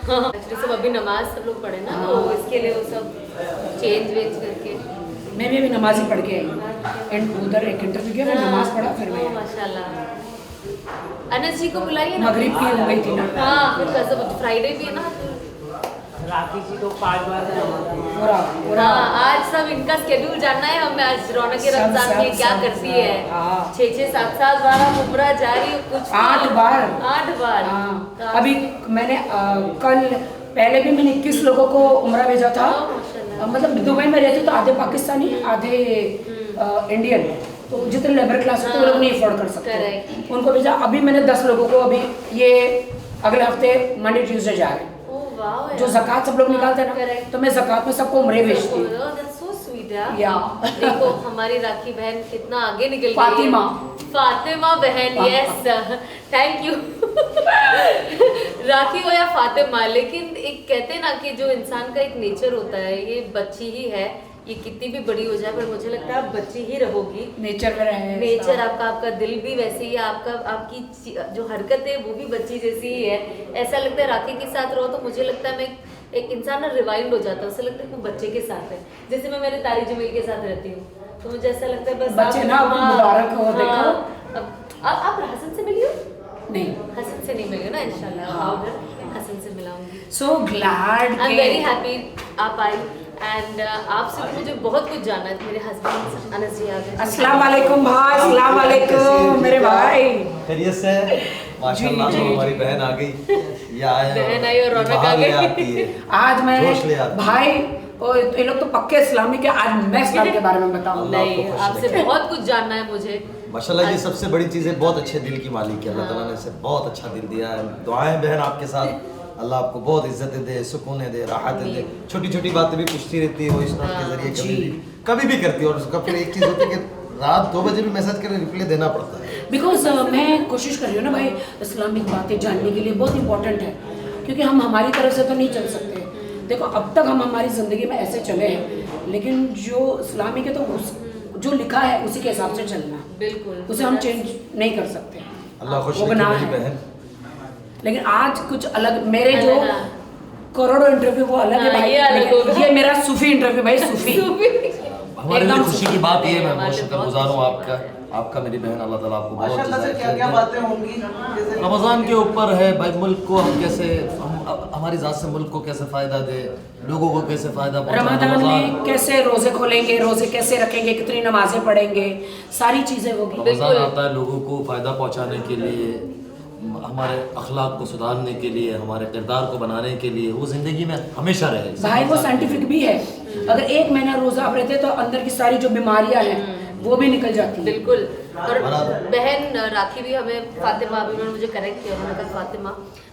Actually सब अभी नमाज सब लोग पढ़े ना, तो इसके लिए वो सब चेंज वेंज करके। मैं भी अभी नमाज ही पढ़ के आई एंड उधर एक इंटरव्यू किया, फिर नमाज पढ़ा, फिर मैं माशाल्लाह। अनस जी को बुलाइए ना, मगरिब की हो गई थी ना। हाँ, फिर कसम फ्राइडे भी है ना, राखी जी तो 5 बार पूरा हाँ, आज सब इनका स्केड्यूल जानना है हमें। आज रौनक रमजान में क्या करती है, 6-6, 7-7 बार हम उम्रा जा रही हो, कुछ 8 बार। 8 बार। हाँ, अभी मैंने कल पहले भी मैंने 21 लोगों को उम्रा भेजा था। मतलब दुबई में रहते तो आधे पाकिस्तानी आधे इंडियन, तो जितने लेबर क्लास होते हैं वो लोग नहीं अफोर्ड कर सकते, उनको भेजा। अभी मैंने 10 लोगों को, अभी ये अगले हफ्ते मंडे ट्यूसडे जा रहे हैं। जो ज़कात सब लोग निकालते हैं ना, तो मैं ज़कात में सबको उम्रे भेजती हूँ। देखो हमारी राखी बहन कितना आगे निकल गई। फातिमा बहन, यस, थैंक यू। राखी हो या फातिमा, लेकिन एक कहते हैं ना कि जो इंसान का एक नेचर होता है, ये बच्ची ही है, ये कितनी भी बड़ी हो जाए, पर मुझे लगता है आप बच्ची ही रहोगी। नेचर में रहे, नेचर आपका दिल भी वैसे ही है, आपकी जो हरकत है वो भी बच्ची जैसी ही है। ऐसा लगता है राखी के साथ रहो तो मुझे लगता है मैं एक इंसान ना रिवाइंड हो जाता है, उससे लगता है वो बच्चे के साथ है। जैसे मैं मेरे तारी जमील के साथ रहती हूँ, तो मुझे ऐसा लगता है बस बच्चे ना मुबारक हो। देखो अब आप हसन से मिली हो? नहीं, हसन से नहीं मिली हो ना, इंशाल्लाह हसन से मिलाऊंगी। So glad, I am very happy आप आई, एंड आपसे भी मुझे बहुत कुछ जानना है। मेरे हस्बैंड अनस जी आ गए। अस्सलाम वालेकुम भाई, अस्सलाम वालेकुम मेरे भाई। खैरियत से माशाल्लाह, हमारी बहन आ गई, ये आए, बहन आई और रौनक आ गई। आज मैं भाई और ये लोग तो पक्के इस्लामी के, आज मैं इस्लाम के बारे में बताऊं। नहीं, आपसे बहुत कुछ जानना है मुझे। माशाल्लाह, ये सबसे बड़ी चीज़ है, बहुत अच्छे दिल की मालिक है, अल्लाह ताला ने इसे बहुत अच्छा दिल दिया है। दुआएं बहन आपके साथ, अल्लाह आपको बहुत इज्जत दे, सुकून दे, राहत दे। छोटी छोटी बातें भी पूछती रहती है वो इस के जरिए, कभी भी करती है। और उसका फिर एक चीज़ होती है कि रात 2 बजे भी मैसेज करें, रिप्लाई देना पड़ता है। बिकॉज मैं कोशिश कर रही हूँ ना भाई, इस्लामिक बातें जानने के लिए बहुत इंपॉर्टेंट है, क्योंकि हम हमारी तरफ से तो नहीं चल सकते। देखो अब तक हम हमारी ज़िंदगी में ऐसे चले हैं, लेकिन जो इस्लामिक है तो जो लिखा है उसी के हिसाब से चलना, बिल्कुल, उसे हम चेंज नहीं कर सकते। अल्लाह खुश बना है बहन। लेकिन आज कुछ अलग, मेरे जो करोड़ों इंटरव्यू वो अलग है भाई, ये मेरा सूफी इंटरव्यू भाई, सूफी। हमारे लिए खुशी की बात ये है, मैं बहुत शुक्रगुजार हूँ आपका मेरी बहन, अल्लाह ताला आपको बहुत क्या बातें होंगी रमज़ान के ऊपर है भाई। मुल्क को हम कैसे, हमारी ज़ात से मुल्क को कैसे फ़ायदा दे, लोगों को कैसे फ़ायदा पहुंचाए, रमज़ान में कैसे रोज़े खोलेंगे, रोज़े कैसे रखेंगे, कितनी नमाजें पढ़ेंगे, सारी चीज़ें होगी। रमज़ान आता है लोगों को फ़ायदा पहुँचाने के लिए, हमारे अखलाक को सुधारने के लिए, हमारे किरदार को बनाने के लिए, वो ज़िंदगी में हमेशा रहे भाई। वो साइंटिफिक भी है, अगर 1 महीना रोज़ा आप रहते तो अंदर की सारी जो बीमारियां हैं वो भी निकल जाती है। बिल्कुल। और बहन राखी भी हमें, फातिमा अभी उन्होंने मुझे करेक्ट किया, उन्होंने कहा फातिमा,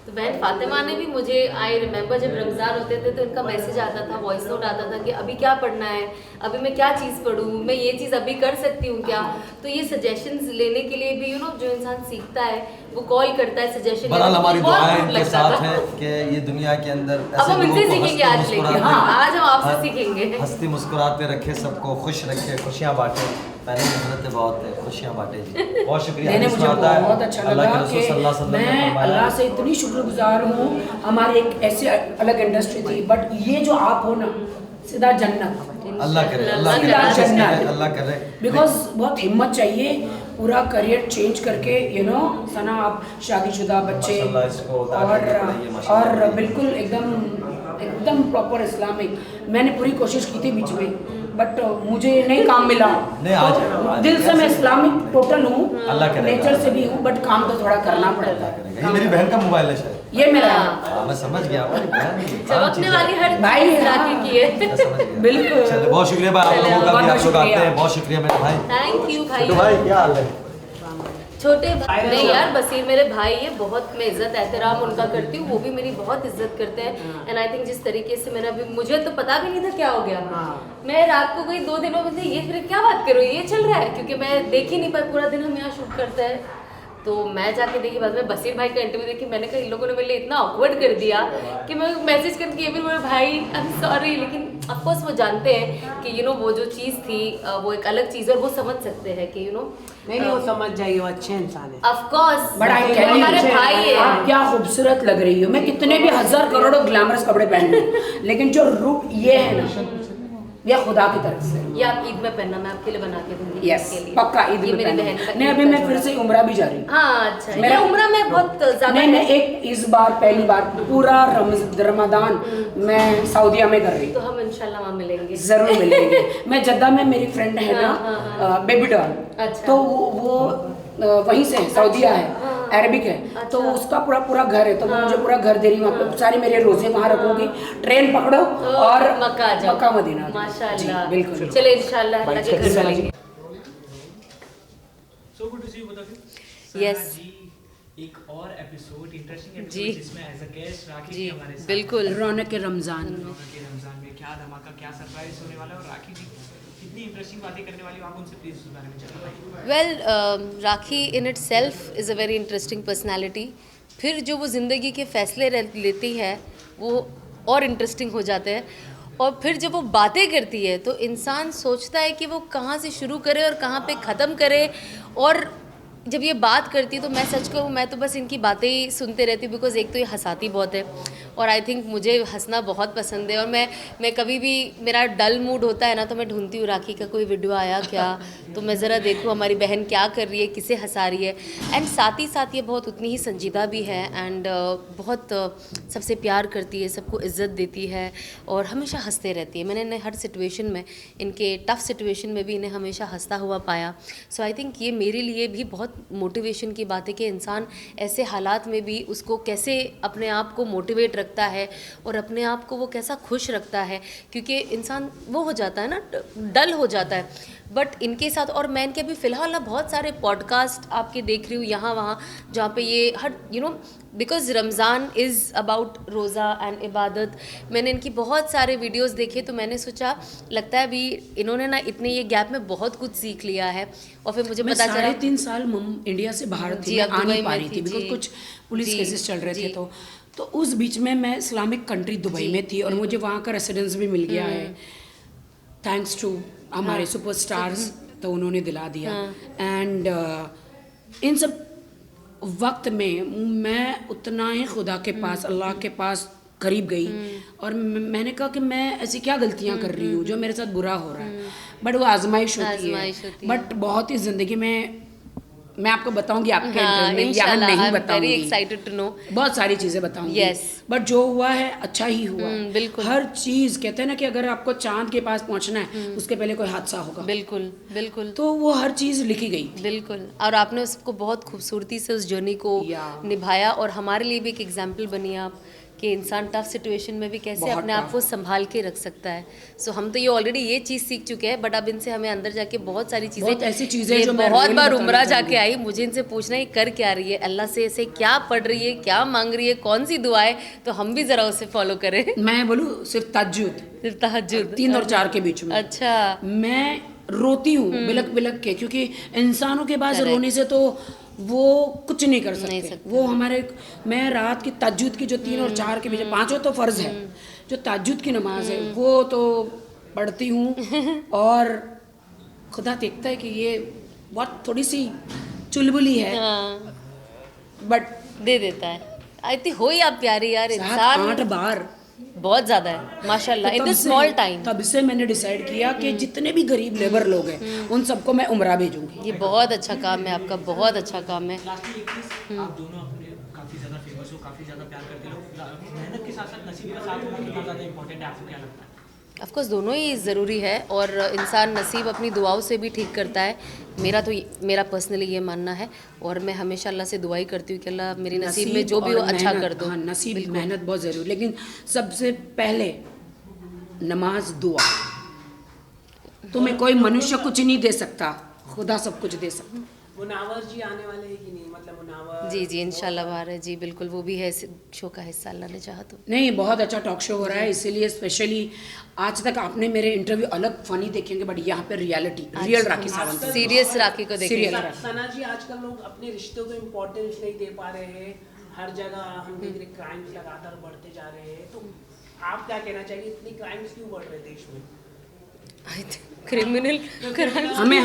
तो बहन फातिमा ने भी मुझे, आई रिमेंबर जब रमज़ान होते थे तो इनका मैसेज आता था, वॉइस नोट आता था कि अभी क्या पढ़ना है, अभी मैं क्या चीज़ पढ़ूँ, मैं ये चीज़ अभी कर सकती हूँ क्या। तो ये सजेशंस लेने के लिए भी जो इंसान सीखता है वो कॉल करता है सजेशन। बहरहाल हमारी दुआएं इनके साथ हैं कि ये दुनिया के अंदर अब हम इनसे सीखेंगे आज, लेकिन आज हम आपसे सीखेंगे। हंसती मुस्कुराते रखे, सबको खुश रखे, खुशियाँ बांटे। पहले मेहनत बहुत है, खुशियाँ बांटे जी। बहुत शुक्रिया। मुझे बहुत अच्छा लगा कि मैं अल्लाह से इतनी शुक्रगुजार हूँ। हमारी एक ऐसी अलग इंडस्ट्री थी, बट ये जो आप हो ना, सीधा जन्नत। अल्लाह करे, अल्लाह करे। बिकॉज बहुत हिम्मत चाहिए पूरा करियर चेंज करके, सना आप शादीशुदा बच्चे और बिल्कुल एकदम प्रॉपर इस्लामिक। मैंने पूरी कोशिश की थी बीच में, बट मुझे नहीं काम मिला। नहीं, दिल से मैं इस्लामिक टोटल हूँ, नेचर से भी हूँ, बट काम तो थोड़ा करना पड़ता है। ये मेरी बहन का मोबाइल है शायद, ये मेरा, मैं समझ गया। चमकने वाली हर भाई राखी की है। बिल्कुल, बहुत शुक्रिया भाई, आप लोगों का भी आप लोग आते हैं, बहुत शुक्रिया मेरे भाई। थैंक यू भाई। भाई क्या हाल है? छोटे भाई नहीं यार, बसीर मेरे भाई है, बहुत मैं इज्जत एहतराम उनका करती हूँ, वो भी मेरी बहुत इज्जत करते हैं। एंड आई थिंक जिस तरीके से मेरा भी, मुझे तो पता भी नहीं था क्या हो गया। मैं रात को गई 2 दिनों में, ये फिर क्या बात करो, ये चल रहा है, क्योंकि मैं देख ही नहीं पाई, पूरा दिन हम यहाँ शूट करते हैं, तो मैं जाके देखी, बाद में बसीर भाई का इंटरव्यू देखी, मैंने कहा इन लोगों ने मेरे लिए इतना ऑकवर्ड कर दिया कि मैं मैसेज करके ये भी बोला भाई आई एम सॉरी, लेकिन ऑफ कोर्स वो जानते हैं कि वो जो चीज़ थी वो एक अलग चीज़ है और वो समझ सकते हैं कि नहीं वो समझ जाइए, वो अच्छे इंसान है। Of course but I can हमारे भाई है। आप क्या खूबसूरत लग रही हो, मैं कितने भी 1000 करोड़ों ग्लैमरस कपड़े पहन लूं, लेकिन जो रूप ये है ना, ये खुदा की तरफ से। ये आप ईद में पहनना, मैं आपके लिए बना के दूंगी। यस के लिए। पक्का ईद ये में मेरी पहनना। बहन का नहीं ईद अभी का मैं जो फिर है। से उम्रा भी जा रही हूँ। हाँ अच्छा, मेरा ये उम्रा में बहुत ज्यादा नहीं मैं एक इस बार पहली बार पूरा रमजान मैं सऊदीया में कर रही तो हूँ। हम इंशाल्लाह वहाँ मिलेंगे। जरूर मिलेंगे। मैं जद्दा में मेरी फ्रेंड है ना बेबी डॉल, अच्छा। तो वो वहीं से है, सऊदीया है, अरबिक है, तो उसका पूरा घर है, तो वो मुझे पूरा घर दे रही है, वहाँ पे सारे मेरे रोजे वहाँ रखूंगी, ट्रेन पकड़ो और मक्का जाओ। मक्का मदीना। माशाल्लाह। जी, बिल्कुल। चले इंशाल्लाह अल्लाह के घर मिलेंगे। So good to see you both of you. Yes. सना जी, एक और एपिसोड इंटरेस्टिंग जी। एपिसोड जिसमें एज अ गेस्ट राखी जी जी हमारे साथ बिल्कुल। रौनक के रमजान। रौनक के रमजान में क्या धमाका, क्या सरप्राइज होने वाला है, और राखी जी कितनी इंटरेस्टिंग बातें करने वाली हो, आप उनसे प्लीज उस बारे में चलो भाई। Well rakhi in it self is a very interesting personality. फिर जो वो ज़िंदगी के फैसले लेती है वो और इंटरेस्टिंग हो जाते हैं, और फिर जब वो बातें करती है तो इंसान सोचता है कि वो कहाँ से शुरू करे और कहाँ पे ख़त्म करे। और जब ये बात करती है तो मैं सच कहूँ, मैं तो बस इनकी बातें ही सुनते रहती हूँ, बिकॉज एक तो ये हंसाती बहुत है और आई थिंक मुझे हंसना बहुत पसंद है। और मैं कभी भी मेरा डल मूड होता है ना, तो मैं ढूंढती हूँ राखी का कोई वीडियो आया क्या, तो मैं ज़रा देखूँ हमारी बहन क्या कर रही है, किसे हंसा रही है। एंड साथ ही साथ ये बहुत उतनी ही संजीदा भी है एंड बहुत सबसे प्यार करती है, सबको इज़्ज़त देती है और हमेशा हंसते रहती है। मैंने इन्हें हर सिचुएशन में, इनके टफ सिचुएशन में भी इन्हें हमेशा हंसता हुआ पाया। सो आई थिंक ये मेरे लिए भी बहुत मोटिवेशन की बात है कि इंसान ऐसे हालात में भी उसको कैसे अपने आप को मोटिवेट रखता है और अपने आप को वो कैसा खुश रखता है, क्योंकि इंसान वो हो जाता है ना, डल हो जाता है। बट इनके साथ, और मैं इनके अभी फ़िलहाल ना बहुत सारे पॉडकास्ट आपके देख रही हूँ यहाँ वहाँ, जहाँ पे ये her because Ramzan is about रोज़ा एंड इबादत। मैंने इनकी बहुत सारे वीडियोस देखे तो मैंने सोचा लगता है अभी इन्होंने ना इतने ये गैप में बहुत कुछ सीख लिया है। और फिर मुझे मैं पता चला 3.5 साल इंडिया से बाहर थी, जी, मैं अब आ नहीं दुबई पा में रही थी, थी बिकॉज जी। कुछ पुलिस जी, केसेस चल रहे थे, जी। तो उस बीच में मैं इस्लामिक कंट्री दुबई में थी और मुझे वहाँ का रेसिडेंस भी मिल गया है, थैंक्स टू हमारे सुपरस्टार्स, तो उन्होंने दिला दिया। एंड इन सब वक्त में मैं उतना ही खुदा के पास, अल्लाह के पास करीब गई और मैंने कहा कि मैं ऐसी क्या गलतियां कर रही हूँ जो मेरे साथ बुरा हो रहा है। बट वो आजमाइश होती है। बट बहुत ही ज़िंदगी में मैं आपको बताऊंगी आपके इंटरव्यू में, या नहीं बताऊंगी, वेरी एक्साइटेड टू नो, बहुत सारी चीज़ें बताऊंगी। Yes. बट जो हुआ है अच्छा ही हुआ। बिल्कुल। हर चीज़ कहते हैं ना कि अगर आपको चांद के पास पहुंचना है उसके पहले कोई हादसा होगा, बिल्कुल बिल्कुल तो वो हर चीज़ लिखी गई। बिल्कुल। और आपने उसको बहुत खूबसूरती से उस जर्नी को निभाया और हमारे लिए भी एक एग्जाम्पल बनी आप कि इंसान टफ सिचुएशन में भी कैसे बहुत अपने आप को संभाल के रख सकता है। सो हम तो ये ऑलरेडी ये चीज़ सीख चुके हैं, बट अब इनसे हमें अंदर जाके बहुत सारी चीज़ें, बहुत ऐसी चीज़ें ये जो मैं बहुत real बार बताना उम्रा चाहूँगी। जाके आई, मुझे इनसे पूछना है कर क्या रही है, अल्लाह से ऐसे क्या पढ़ रही है, क्या मांग रही है, कौन सी दुआ है, तो हम भी ज़रा उसे फॉलो करें। मैं बोलूँ सिर्फ तहज्जुद सिर्फ तहज्जुद 3 और 4 के बीच में। अच्छा। मैं रोती हूँ बिलक बिलक के, क्योंकि इंसानों के पास Correct. रोने से तो वो कुछ नहीं कर नहीं सकते। सकते। वो हमारे, मैं रात की तहज्जुद की जो 3 और 4 के बीच में, 5 तो फ़र्ज़ है, जो तहज्जुद की नमाज है वो तो पढ़ती हूँ और खुदा देखता है कि ये बहुत थोड़ी सी चुलबुली है, हाँ, बट दे देता है। आई थिंक हो ही आप प्यारी यार 7-8 इंसान, बार बहुत ज़्यादा है माशाल्लाह इन तब द से- स्मॉल टाइम। तब से मैंने डिसाइड किया कि जितने भी गरीब लेबर लोग हैं उन सबको मैं उम्रा भेजूंगी। ये बहुत अच्छा काम है आपका, बहुत अच्छा काम है। लास्टली एक चीज, आप दोनों अपने काफी ज्यादा फेमस हो, काफी ज्यादा प्यार करते हो, मेहनत के साथ साथ नसीब का साथ होना कितना ज्यादा इंपॉर्टेंट है, आपको क्या लगता है? ऑफ कोर्स दोनों ही ज़रूरी है और इंसान नसीब अपनी दुआओं से भी ठीक करता है। मेरा पर्सनली ये मानना है और मैं हमेशा अल्लाह से दुआ ही करती हूँ कि अल्लाह मेरी नसीब में जो भी हो और अच्छा मेहनत, कर दो। हाँ, नसीब मेहनत बहुत ज़रूरी, लेकिन सबसे पहले नमाज दुआ। तुम्हें कोई मनुष्य कुछ नहीं दे सकता, खुदा सब कुछ दे सकता। मुनावर जी आने वाले हैं कि नहीं, मतलब मुनावर जी जी इंशाल्लाह बाहर है जी, बिल्कुल वो भी है शो का हिस्सा, अल्लाह ने चाहा तो। नहीं, बहुत अच्छा टॉक शो हो रहा है, इसीलिए स्पेशली आज तक आपने मेरे इंटरव्यू अलग फनी देखेंगे, बट यहाँ पे रियलिटी रियल राखी सावंत है। सीरियस राखी को देखेंगे। Serial। सना जी, आजकल लोग अपने रिश्तों को इम्पोर्टेंस नहीं दे पा रहे हैं, हर जगह हम देख रहे क्राइम्स लगातार बढ़ते जा रहे हैं, तो आप क्या कहना चाहिए, इतनी क्राइम्स क्यों बढ़ रहे देश में? क्रिमिनल हमें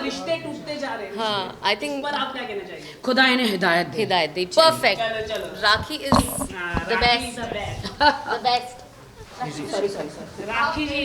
रिश्ते टूटते जा रहे हैं। हाँ, I think- इस पर आप क्या कहना चाहिए? खुदा इन्हें हिदायत दे। हिदायत दी, परफेक्ट। चलो। Rakhi is the Rakhi best, is the best। The best. Sorry sorry sir. Rakhi ji